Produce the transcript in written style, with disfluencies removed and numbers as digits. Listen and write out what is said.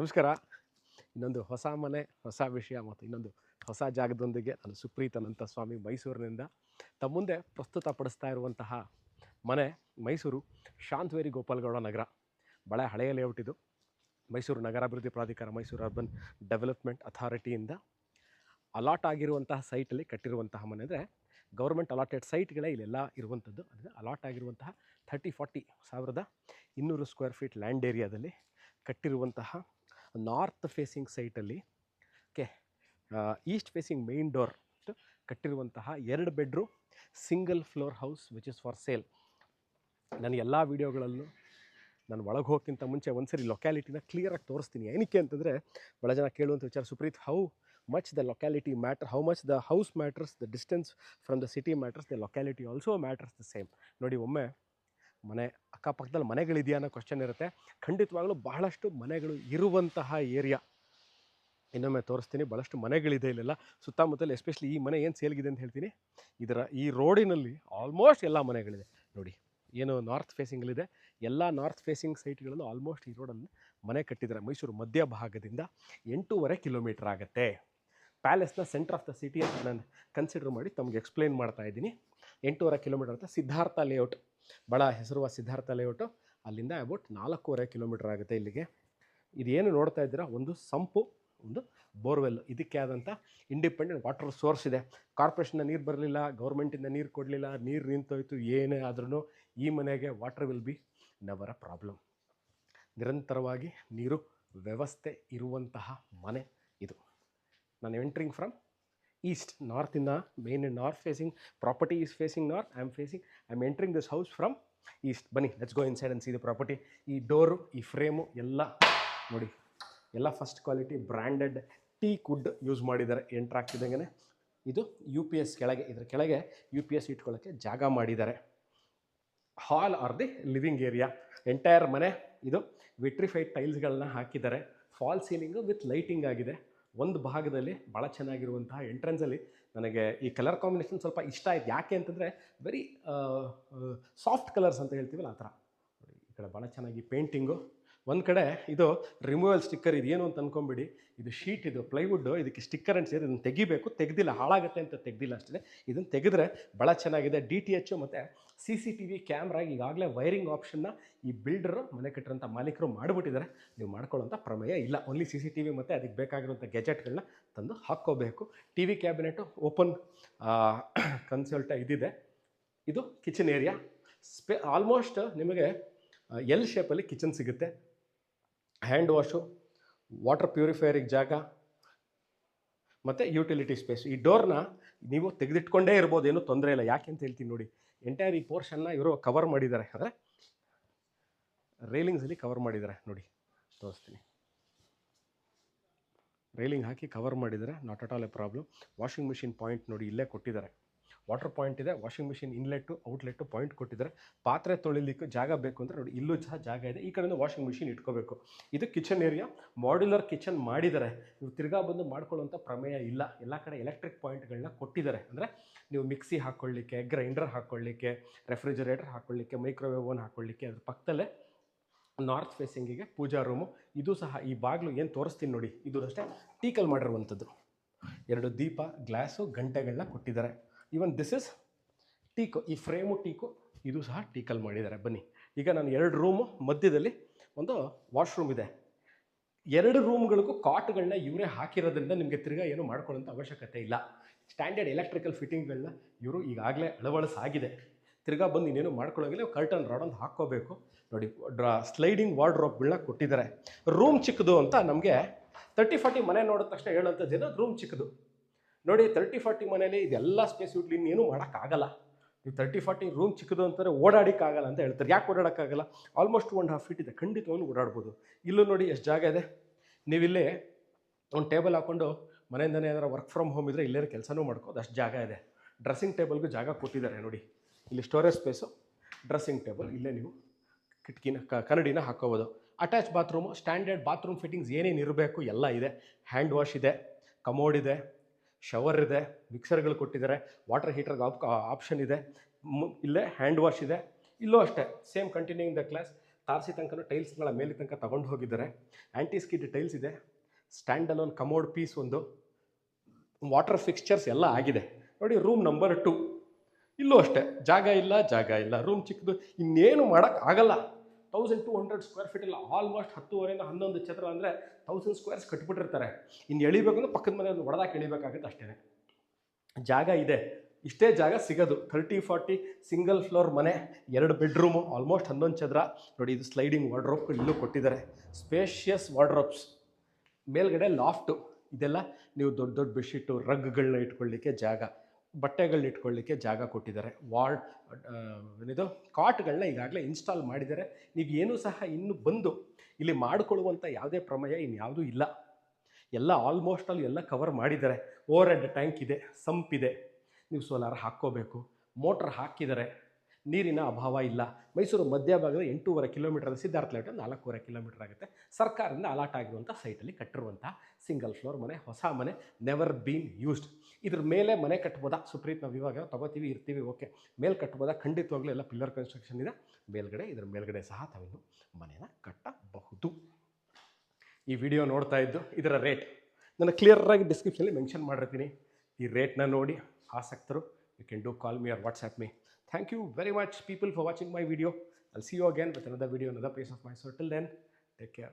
ನಮಸ್ಕಾರ. ಇನ್ನೊಂದು ಹೊಸ ಮನೆ, ಹೊಸ ವಿಷಯ ಮತ್ತು ಇನ್ನೊಂದು ಹೊಸ ಜಾಗದೊಂದಿಗೆ ನಾನು ಸುಪ್ರೀತ್ ಅನಂತ ಸ್ವಾಮಿ ಮೈಸೂರಿನಿಂದ ತಮ್ಮ ಮುಂದೆ ಪ್ರಸ್ತುತಪಡಿಸ್ತಾ ಇರುವಂತಹ ಮನೆ ಮೈಸೂರು ಶಾಂತವೇರಿ ಗೋಪಾಲಗೌಡ ನಗರ. ಭಾಳ ಹಳೆಯ ಲೇಔಟ್ ಇದು. ಮೈಸೂರು ನಗರಾಭಿವೃದ್ಧಿ ಪ್ರಾಧಿಕಾರ, ಮೈಸೂರು ಅರ್ಬನ್ ಡೆವಲಪ್ಮೆಂಟ್ ಅಥಾರಿಟಿಯಿಂದ ಅಲಾಟ್ ಆಗಿರುವಂತಹ ಸೈಟಲ್ಲಿ ಕಟ್ಟಿರುವಂತಹ ಮನೆ. ಅಂದರೆ ಗೌರ್ಮೆಂಟ್ ಅಲಾಟೆಡ್ ಸೈಟ್ಗಳೇ ಇಲ್ಲೆಲ್ಲ ಇರುವಂಥದ್ದು. ಅಂದರೆ ಅಲಾಟ್ ಆಗಿರುವಂತಹ 1200 ಸ್ಕ್ವೇರ್ ಫೀಟ್ ಲ್ಯಾಂಡ್ ಏರಿಯಾದಲ್ಲಿ ಕಟ್ಟಿರುವಂತಹ ನಾರ್ತ್ ಫೇಸಿಂಗ್ ಸೈಟಲ್ಲಿ ಈಸ್ಟ್ ಫೇಸಿಂಗ್ ಮೇನ್ ಡೋರ್ ಕಟ್ಟಿರುವಂತಹ 2 bedroom single floor house which is for sale. ನಾನು ಎಲ್ಲ ವೀಡಿಯೋಗಳಲ್ಲೂ ನಾನು ಒಳಗೆ ಹೋಗೋಕ್ಕಿಂತ ಮುಂಚೆ ಒಂದ್ಸರಿ ಲೊಕ್ಯಾಲಿಟಿನ ಕ್ಲಿಯರಾಗಿ ತೋರಿಸ್ತೀನಿ. ಏನಕ್ಕೆ ಅಂತಂದರೆ ಭಾಳ ಜನ ಕೇಳುವಂಥ ವಿಚಾರ, Supreeth, how much the locality matter, how much the house matters, the distance from the city matters, the locality also matters the same. ನೋಡಿ, ಒಮ್ಮೆ ಮನೆ ಅಕ್ಕಪಕ್ಕದಲ್ಲಿ ಮನೆಗಳಿದೆಯಾ ಅನ್ನೋ ಕ್ವಶನ್ ಇರುತ್ತೆ. ಖಂಡಿತವಾಗ್ಲೂ ಬಹಳಷ್ಟು ಮನೆಗಳು ಇರುವಂತಹ ಏರಿಯಾ. ಇನ್ನೊಮ್ಮೆ ತೋರಿಸ್ತೀನಿ, ಭಾಳಷ್ಟು ಮನೆಗಳಿದೆ ಇಲ್ಲೆಲ್ಲ ಸುತ್ತಮುತ್ತಲು. ಎಸ್ಪೆಷಲಿ ಈ ಮನೆ ಏನು ಸೇಲ್ಗಿದೆ ಅಂತ ಹೇಳ್ತೀನಿ. ಈ ರೋಡಿನಲ್ಲಿ ಆಲ್ಮೋಸ್ಟ್ ಎಲ್ಲ ಮನೆಗಳಿದೆ. ನೋಡಿ, ಏನು ನಾರ್ತ್ ಫೇಸಿಂಗಲ್ಲಿದೆ, ಎಲ್ಲ ನಾರ್ತ್ ಫೇಸಿಂಗ್ ಸೈಟ್ಗಳಲ್ಲೂ ಆಲ್ಮೋಸ್ಟ್ ಈ ರೋಡಲ್ಲಿ ಮನೆ ಕಟ್ಟಿದ್ದಾರೆ. ಮೈಸೂರು ಮಧ್ಯಭಾಗದಿಂದ 8.5 ಕಿಲೋಮೀಟರ್ ಆಗುತ್ತೆ. ಪ್ಯಾಲೇಸ್ನ ಸೆಂಟರ್ ಆಫ್ ದ ಸಿಟಿ ಅಂತ ನಾನು ಕನ್ಸಿಡರ್ ಮಾಡಿ ತಮಗೆ ಎಕ್ಸ್ಪ್ಲೇನ್ ಮಾಡ್ತಾ ಇದ್ದೀನಿ. 8.5 ಕಿಲೋಮೀಟರ್ ಅಂತ ಸಿದ್ಧಾರ್ಥ ಲೇಔಟ್, ಭಾಳ ಹೆಸರುವಾದ ಸಿದ್ಧಾರ್ಥ ಲೇಔಟು, ಅಲ್ಲಿಂದ ಅಬೌಟ್ 4.5 ಕಿಲೋಮೀಟರ್ ಆಗುತ್ತೆ ಇಲ್ಲಿಗೆ. ಇದೇನು ನೋಡ್ತಾ ಇದ್ದೀರಾ, ಒಂದು ಸಂಪು, ಒಂದು ಬೋರ್ವೆಲ್. ಇದಕ್ಕೆ ಆದಂಥ ಇಂಡಿಪೆಂಡೆಂಟ್ ವಾಟರ್ ಸೋರ್ಸ್ ಇದೆ. ಕಾರ್ಪೊರೇಷನ್ನ ನೀರು ಬರಲಿಲ್ಲ, ಗೌರ್ಮೆಂಟಿಂದ ನೀರು ಕೊಡಲಿಲ್ಲ, ನೀರು ನಿಂತೋಯ್ತು, ಏನೇ ಆದ್ರೂ ಈ ಮನೆಗೆ water will be never a problem. ನಿರಂತರವಾಗಿ ನೀರು ವ್ಯವಸ್ಥೆ ಇರುವಂತಹ ಮನೆ ಇದು. ನಾನು ಎಂಟ್ರಿಂಗ್ ಫ್ರಮ್ ಈಸ್ಟ್, ನಾರ್ತಿಂದ main north facing property is facing north. I am entering this house from east. ಬನ್ನಿ, let's go inside and see the property. ಈ ಡೋರು, ಈ ಫ್ರೇಮು ಎಲ್ಲ ನೋಡಿ, ಎಲ್ಲ first quality branded teak wood use ಮಾಡಿದ್ದಾರೆ. Enter ಆಗ್ತಿದ್ದಂಗೆ ಇದು UPS ಕೆಳಗೆ, ಇದರ ಕೆಳಗೆ UPS ಇಟ್ಕೊಳ್ಳೋಕ್ಕೆ ಜಾಗ ಮಾಡಿದ್ದಾರೆ. Hall R the living area. Entire ಮನೆ ಇದು ವಿಟ್ರಿಫೈಡ್ ಟೈಲ್ಸ್ಗಳನ್ನ ಹಾಕಿದ್ದಾರೆ. ಫಾಲ್ ಸೀಲಿಂಗು ವಿತ್ ಲೈಟಿಂಗ್ ಆಗಿದೆ. ಒಂದು ಭಾಗದಲ್ಲಿ ಭಾಳ ಚೆನ್ನಾಗಿರುವಂತಹ ಎಂಟ್ರೆನ್ಸಲ್ಲಿ ನನಗೆ ಈ ಕಲರ್ ಕಾಂಬಿನೇಷನ್ ಸ್ವಲ್ಪ ಇಷ್ಟ ಆಯ್ತು. ಯಾಕೆ ಅಂತಂದರೆ ವೆರಿ ಸಾಫ್ಟ್ ಕಲರ್ಸ್ ಅಂತ ಹೇಳ್ತೀವಲ್ಲ, ಆ ಥರ. ಈ ಕಡೆ ಭಾಳ ಚೆನ್ನಾಗಿ ಪೇಂಟಿಂಗು. ಒಂದು ಕಡೆ ಇದು ರಿಮೂವಲ್ ಸ್ಟಿಕ್ಕರ್, ಇದು ಏನು ಅಂತ ಅಂದ್ಕೊಂಬಿಡಿ, ಇದು ಶೀಟ್, ಇದು ಪ್ಲೈವುಡ್ಡು, ಇದಕ್ಕೆ ಸ್ಟಿಕ್ಕರ್ ಅಂಟಿಸಿದ್ರೆ ಇದನ್ನು ತೆಗಿಬೇಕು. ತೆಗೆದಿಲ್ಲ, ಹಾಳಾಗುತ್ತೆ ಅಂತ ತೆಗೆದಿಲ್ಲ ಅಷ್ಟೇ. ಇದನ್ನು ತೆಗೆದ್ರೆ ಭಾಳ ಚೆನ್ನಾಗಿದೆ. DTH ಮತ್ತು CCTV ಕ್ಯಾಮ್ರಾ ಈಗಾಗಲೇ ವೈರಿಂಗ್ ಆಪ್ಷನ್ನ ಈ ಬಿಲ್ಡರು, ಮನೆ ಕಟ್ಟಿರೋಂಥ ಮಾಲೀಕರು ಮಾಡಿಬಿಟ್ಟಿದ್ದಾರೆ. ನೀವು ಮಾಡ್ಕೊಳ್ಳೋಂಥ ಪ್ರಮೇಯ ಇಲ್ಲ. ಓನ್ಲಿ CCTV ಮತ್ತು ಅದಕ್ಕೆ ಬೇಕಾಗಿರುವಂಥ ಗೆಜೆಟ್ಗಳನ್ನ ತಂದು ಹಾಕ್ಕೋಬೇಕು. TV ಕ್ಯಾಬಿನೆಟು, ಓಪನ್ ಕನ್ಸಲ್ಟ ಇದಿದೆ. ಇದು ಕಿಚನ್ ಏರಿಯಾ. ಆಲ್ಮೋಸ್ಟ್ ನಿಮಗೆ L ಶೇಪಲ್ಲಿ ಕಿಚನ್ ಸಿಗುತ್ತೆ. ಹ್ಯಾಂಡ್ ವಾಶು, ವಾಟರ್ ಪ್ಯೂರಿಫೈಯರಿಗೆ ಜಾಗ ಮತ್ತು ಯುಟಿಲಿಟಿ ಸ್ಪೇಸ್. ಈ ಡೋರ್ನ ನೀವು ತೆಗೆದಿಟ್ಕೊಂಡೇ ಇರ್ಬೋದು, ಏನೂ ತೊಂದರೆ ಇಲ್ಲ. ಯಾಕೆ ಅಂತ ಹೇಳ್ತೀನಿ ನೋಡಿ. ಎಂಟೈರ್ ಈ ಪೋರ್ಷನ್ನ ಇವರು ಕವರ್ ಮಾಡಿದ್ದಾರೆ, ಅಂದರೆ ರೈಲಿಂಗ್ಸಲ್ಲಿ ಕವರ್ ಮಾಡಿದ್ದಾರೆ. ನೋಡಿ, ತೋರಿಸ್ತೀನಿ. ರೈಲಿಂಗ್ ಹಾಕಿ ಕವರ್ ಮಾಡಿದ್ದಾರೆ. Not at all A problem. Washing machine point ನೋಡಿ ಇಲ್ಲೇ ಕೊಟ್ಟಿದ್ದಾರೆ. ವಾಟರ್ ಪಾಯಿಂಟ್ ಇದೆ. ವಾಷಿಂಗ್ ಮಿಷಿನ್ ಇನ್ಲೆಟ್ಟು ಔಟ್ಲೆಟ್ಟು ಪಾಯಿಂಟ್ ಕೊಟ್ಟಿದ್ದಾರೆ. ಪಾತ್ರೆ ತೊಳಿಲಿಕ್ಕೆ ಜಾಗ ಬೇಕು ಅಂದರೆ ನೋಡಿ, ಇಲ್ಲೂ ಸಹ ಜಾಗ ಇದೆ. ಈ ಕಡೆಯಿಂದ ವಾಷಿಂಗ್ ಮಿಷಿನ್ ಇಟ್ಕೋಬೇಕು. ಇದು ಕಿಚನ್ ಏರಿಯಾ. ಮಾಡ್ಯುಲರ್ ಕಿಚನ್ ಮಾಡಿದ್ದಾರೆ. ನೀವು ತಿರ್ಗಾ ಬಂದು ಮಾಡ್ಕೊಳ್ಳೋಂಥ ಪ್ರಮೇಯ ಇಲ್ಲ. ಎಲ್ಲ ಕಡೆ ಎಲೆಕ್ಟ್ರಿಕ್ ಪಾಯಿಂಟ್ಗಳನ್ನ ಕೊಟ್ಟಿದ್ದಾರೆ. ಅಂದರೆ ನೀವು ಮಿಕ್ಸಿ ಹಾಕ್ಕೊಳ್ಳಿಕ್ಕೆ, ಗ್ರೈಂಡರ್ ಹಾಕ್ಕೊಳ್ಳಿಕ್ಕೆ, ರೆಫ್ರಿಜರೇಟರ್ ಹಾಕ್ಕೊಳ್ಳಿಕ್ಕೆ, ಮೈಕ್ರೋವೇವ್ ಓವನ್ ಹಾಕ್ಕೊಳ್ಳಿಕ್ಕೆ. ಅದ್ರ ಪಕ್ಕದಲ್ಲೇ ನಾರ್ತ್ ಫೇಸಿಂಗಿಗೆ ಪೂಜಾ ರೂಮು. ಇದು ಸಹ ಈ ಬಾಗಿಲು ಏನು ತೋರಿಸ್ತೀನಿ ನೋಡಿ, ಇದು ಅಷ್ಟೇ ಟೀಕಲ್ ಮಾಡಿರುವಂಥದ್ದು. 2 ದೀಪ, ಗ್ಲಾಸು, ಗಂಟೆಗಳನ್ನ ಕೊಟ್ಟಿದ್ದಾರೆ. Even this is teak. ಈ ಫ್ರೇಮು ಟೀಕು, ಇದು ಸಹ ಟೀಕಲ್ ಮಾಡಿದ್ದಾರೆ. ಬನ್ನಿ, ಈಗ ನಾನು 2 ರೂಮು, ಮಧ್ಯದಲ್ಲಿ ಒಂದು ವಾಶ್ರೂಮ್ ಇದೆ. 2 ರೂಮ್ಗಳಿಗೂ ಕಾಟ್ಗಳನ್ನ ಇವರೇ ಹಾಕಿರೋದ್ರಿಂದ ನಿಮಗೆ ತಿರ್ಗಾ ಏನು ಮಾಡ್ಕೊಳ್ಳೋಂಥ ಅವಶ್ಯಕತೆ ಇಲ್ಲ. ಸ್ಟ್ಯಾಂಡರ್ಡ್ ಎಲೆಕ್ಟ್ರಿಕಲ್ ಫಿಟ್ಟಿಂಗ್ಗಳನ್ನ ಇವರು ಈಗಾಗಲೇ ಅಳವಡಿಸಾಗಿದೆ. ತಿರ್ಗಾ ಬಂದು ಇನ್ನೇನು ಮಾಡ್ಕೊಳ್ಳೋಂಗಿಲ್ಲ. ಕರ್ಟನ್ ರಾಡ್ ಅಂತ ಹಾಕ್ಕೋಬೇಕು. ನೋಡಿ, ಸ್ಲೈಡಿಂಗ್ ವಾರ್ಡ್ರೋಬ್ಗಳನ್ನ ಕೊಟ್ಟಿದ್ದಾರೆ. ರೂಮ್ ಚಿಕ್ಕದು ಅಂತ ನಮಗೆ 30-40 ಮನೆ ನೋಡಿದ ತಕ್ಷಣ ಹೇಳೋಂಥದ್ದು ಏನೋ ರೂಮ್ ಚಿಕ್ಕದು. ನೋಡಿ, 30-40 ಮನೇಲಿ ಇದೆಲ್ಲ ಸ್ಪೇಸ್ ಇಟ್ಲಿ ಇನ್ನೇನು ಮಾಡೋಕ್ಕಾಗಲ್ಲ. ನೀವು 30-40 ರೂಮ್ ಚಿಕ್ಕದು ಅಂತಾರೆ, ಓಡಾಡೋಕ್ಕಾಗಲ್ಲ ಅಂತ ಹೇಳ್ತಾರೆ. ಯಾಕೆ ಓಡಾಡೋಕ್ಕಾಗಲ್ಲ? ಆಲ್ಮೋಸ್ಟ್ 1.5 ಫೀಟ್ ಇದೆ, ಖಂಡಿತವಾಗ್ಲೂ ಓಡಾಡ್ಬೋದು. ಇಲ್ಲೂ ನೋಡಿ ಎಷ್ಟು ಜಾಗ ಇದೆ. ನೀವಿಲ್ಲೇ ಒಂದು ಟೇಬಲ್ ಹಾಕ್ಕೊಂಡು ಮನೆಯಿಂದನೇ ಏನಾರು ವರ್ಕ್ ಫ್ರಮ್ ಹೋಮ್ ಇದ್ದರೆ ಇಲ್ಲೇ ಕೆಲಸನೂ ಮಾಡ್ಕೋದು, ಅಷ್ಟು ಜಾಗ ಇದೆ. ಡ್ರೆಸ್ಸಿಂಗ್ ಟೇಬಲ್ಗೂ ಜಾಗ ಕೊಟ್ಟಿದ್ದಾರೆ. ನೋಡಿ, ಇಲ್ಲಿ ಸ್ಟೋರೇಜ್ ಸ್ಪೇಸು, ಡ್ರೆಸ್ಸಿಂಗ್ ಟೇಬಲ್, ಇಲ್ಲೇ ನೀವು ಕಿಟಕಿನ ಕನ್ನಡಿನ ಹಾಕ್ಕೋಬೋದು. Attach bathroom, standard bathroom fittings ಏನೇನು ಇರಬೇಕು ಎಲ್ಲ ಇದೆ. ಹ್ಯಾಂಡ್ ವಾಶ್ ಇದೆ, ಕಮೋಡ್ ಇದೆ, ಶವರ್ ಇದೆ, ಮಿಕ್ಸರ್ಗಳು ಕೊಟ್ಟಿದ್ದಾರೆ, ವಾಟರ್ ಹೀಟರ್ಗೆ ಆಪ್ಷನ್ ಇದೆ. ಇಲ್ಲೇ ಹ್ಯಾಂಡ್ ವಾಶ್ ಇದೆ. ಇಲ್ಲೂ ಅಷ್ಟೇ ಸೇಮ್ ಕಂಟಿನ್ಯೂಯಿಂಗ್ ದ ಕ್ಲಾಸ್. ತಾರಸಿ ತನಕ ಟೈಲ್ಸ್ಗಳ ಮೇಲೆ ತನಕ ತಗೊಂಡು ಹೋಗಿದ್ದಾರೆ. ಆ್ಯಂಟಿ ಸ್ಕಿಡ್ ಟೈಲ್ಸ್ ಇದೆ, ಸ್ಟ್ಯಾಂಡ್ ಅಲೋನ್ ಕಮೋಡ್ ಪೀಸ್ ಒಂದು, ವಾಟರ್ ಫಿಕ್ಸ್ಚರ್ಸ್ ಎಲ್ಲ ಆಗಿದೆ. ನೋಡಿ ರೂಮ್ ನಂಬರ್ 2. ಇಲ್ಲೂ ಅಷ್ಟೇ ಜಾಗ ಇಲ್ಲ, ರೂಮ್ ಚಿಕ್ಕದು, ಇನ್ನೇನು ಮಾಡೋಕ್ಕಾಗಲ್ಲ. 1200 ಸ್ಕ್ವೇರ್ ಫೀಟ್ ಇಲ್ಲ, ಆಲ್ಮೋಸ್ಟ್ 10ವರೆಯಿಂದ 11 ಚದರ ಅಂದರೆ 1000 ಸ್ಕ್ವೇರ್ಸ್ ಕಟ್ಬಿಟ್ಟಿರ್ತಾರೆ. ಇನ್ನು ಎಳಿಬೇಕಂದ್ರೆ ಪಕ್ಕದ ಮನೆ ಒಂದು ಹೊಡೆದಾಕಿ ಎಳಿಬೇಕಾಗುತ್ತೆ ಅಷ್ಟೇ. ಜಾಗ ಇದೆ, ಇಷ್ಟೇ ಜಾಗ ಸಿಗೋದು. 30-40 ಸಿಂಗಲ್ ಫ್ಲೋರ್ ಮನೆ, 2 ಬೆಡ್ರೂಮು, ಆಲ್ಮೋಸ್ಟ್ 11 ಚದರ. ನೋಡಿ ಇದು ಸ್ಲೈಡಿಂಗ್ ವಾರ್ಡ್ರೋಬ್ ಇಲ್ಲೂ ಕೊಟ್ಟಿದ್ದಾರೆ, ಸ್ಪೇಷಿಯಸ್ ವಾರ್ಡ್ರೋಬ್ಸ್. ಮೇಲ್ಗಡೆ ಲಾಫ್ಟು, ಇದೆಲ್ಲ ನೀವು ದೊಡ್ಡ ದೊಡ್ಡ ಬೆಡ್ಶೀಟು ರಗ್ಗಳನ್ನ ಇಟ್ಕೊಳ್ಳಿಕ್ಕೆ ಜಾಗ, ಬಟ್ಟೆಗಳನ್ನ ಇಟ್ಕೊಳ್ಳಿಕ್ಕೆ ಜಾಗ ಕೊಟ್ಟಿದ್ದಾರೆ. ಏನಿದು ಕಾಟ್ಗಳನ್ನ ಈಗಾಗಲೇ ಇನ್ಸ್ಟಾಲ್ ಮಾಡಿದ್ದಾರೆ. ನೀವು ಏನೂ ಸಹ ಇನ್ನು ಬಂದು ಇಲ್ಲಿ ಮಾಡಿಕೊಳ್ಳುವಂಥ ಯಾವುದೇ ಪ್ರಮೇಯ ಇನ್ಯಾವುದೂ ಇಲ್ಲ. ಎಲ್ಲ ಆಲ್ಮೋಸ್ಟ್ ಅಲ್ಲಿ ಎಲ್ಲ ಕವರ್ ಮಾಡಿದ್ದಾರೆ. ಓವರ್ ಹೆಡ್ ಟ್ಯಾಂಕ್ ಇದೆ, ಸಂಪ್ ಇದೆ, ನೀವು ಸೋಲಾರ್ ಹಾಕ್ಕೋಬೇಕು. ಮೋಟ್ರ್ ಹಾಕಿದ್ದಾರೆ, ನೀರಿನ ಅಭಾವ ಇಲ್ಲ. ಮೈಸೂರು ಮಧ್ಯಭಾಗದ 8.5 ಕಿಲೋಮೀಟರ್, ಸಿದ್ಧಾರ್ಥ ಲೇಔಟ್ 4.5 ಕಿಲೋಮೀಟರ್ ಆಗುತ್ತೆ. ಸರ್ಕಾರದಿಂದ ಅಲಾಟ್ ಆಗಿರುವಂಥ ಸೈಟಲ್ಲಿ ಕಟ್ಟಿರುವಂಥ ಸಿಂಗಲ್ ಫ್ಲೋರ್ ಮನೆ, ಹೊಸ ಮನೆ, ನೆವರ್ ಬೀನ್ ಯೂಸ್ಡ್. ಇದ್ರ ಮೇಲೆ ಮನೆ ಕಟ್ಬೋದಾ ಸುಪ್ರೀತ್? ನಾವು ಇವಾಗ ತಗೋತೀವಿ ಇರ್ತೀವಿ, ಓಕೆ. ಮೇಲೆ ಕಟ್ಬೋದಾ? ಖಂಡಿತವಾಗ್ಲೂ ಎಲ್ಲ ಪಿಲ್ಲರ್ ಕನ್ಸ್ಟ್ರಕ್ಷನ್ ಇದೆ ಮೇಲ್ಗಡೆ. ಇದ್ರ ಮೇಲ್ಗಡೆ ಸಹ ತಾವಿನ್ನು ಮನೆಯನ್ನು ಕಟ್ಟಬಹುದು. ಈ ವಿಡಿಯೋ ನೋಡ್ತಾ ಇದ್ದು ಇದರ ರೇಟ್ ನಾನು ಕ್ಲಿಯರಾಗಿ ಡಿಸ್ಕ್ರಿಪ್ಷನಲ್ಲಿ ಮೆನ್ಷನ್ ಮಾಡಿರ್ತೀನಿ. ಈ ರೇಟ್ನ ನೋಡಿ ಆಸಕ್ತರು you can do call me or WhatsApp me. Thank you very much people for watching my video. I'll see you again with another video, another place of Mysore. Till then, take care.